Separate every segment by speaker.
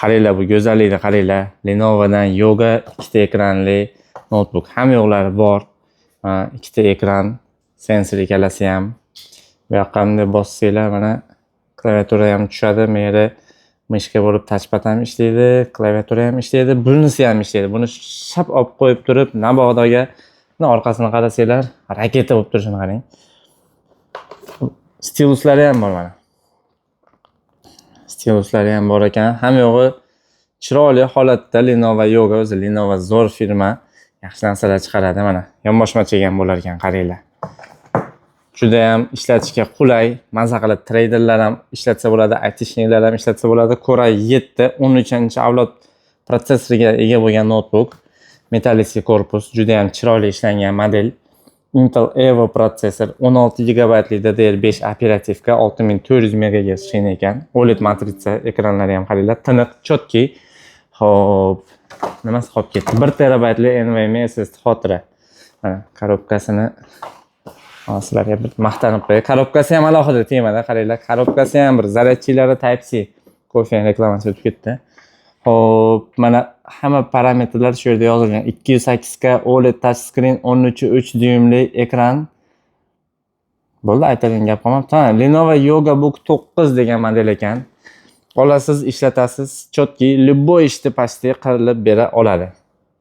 Speaker 1: Qaranglar, bu go'zallikni qaranglar. Lenovo'dan Yoga ikkita ekranli notebook. Hamma yo'qlari bor. Ikkita ekran, sensor ikkalasi ham. Bu yoqqa bunday bossanglar, mana klaviatura ham tushadi. Bu yerda mishka bo'lib touchpad ham ishlaydi, klaviatura ham ishlaydi, bunisi ham ishlaydi. Buni shap olib qo'yib turib, nabog'dagi orqasini qarasanglar, raketa bo'lib turishini qarang. Stiluslari ham bor mana. Stiluslari ham bor ekan. Hamma yo'g'i chiroyli holatda. Lenovo Yoga o'zi Lenovo zo'r firma. Yaxshi narsalar chiqaradi mana. Yonboshmachaga ham bo'lar ekan, qaranglar. Juda ham ishlatishga qulay, maza qilib treyderlar ham ishlatsa bo'ladi, aytishniklar ham ishlatsa bo'ladi. Core i7 13-avlod protsessoriga ega bo'lgan notebook. Metalliki korpus, juda ham chiroyli ishlangan model. Intel Evo protsessor, 16 GB DDR5 operativka, 6400 MHz shina ekan. OLED matritsa ekranlari ham qaranglar, tiniq, chotki. Xo'p, nimasi qolib ketdi? 1 terabaytli NVMe SSD xotira. Mana korobkasini sizlarga bir maqtanib qo'yay. Korobkasi ham alohida temada, qaranglar. Korobkasi ham bir zaryadchilari Type-C. Kofe reklamasi o'tib ketdi. Xo'p, mana hamma parametrlar shu yerda yozilgan. 208 ga OLED touchscreen, 13.3 dyuymli ekran. Bo'ldi, aytadigan gap qolmabdi. Lenovo Yoga Book 9 degan model ekan. Olasiz, ishlatasiz, chotki, любой ishni pastga qilib bera oladi.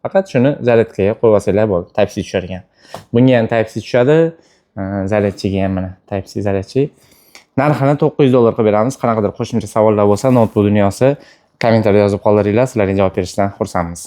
Speaker 1: Faqat shuni zaryadkaga qo'yib olsanglar bo'ldi. Type-C tushar ekan. Bunga ham Type-C tushadi. Zaryadchiga ham mana Type-C zaryadchi. Narxini $900 qilib beramiz. Qanaqadir qo'shimcha savollar bo'lsa, notebook dunyosi kommentariyada yozib qoldiringlar. Sizlarga javob berishdan xursandmiz.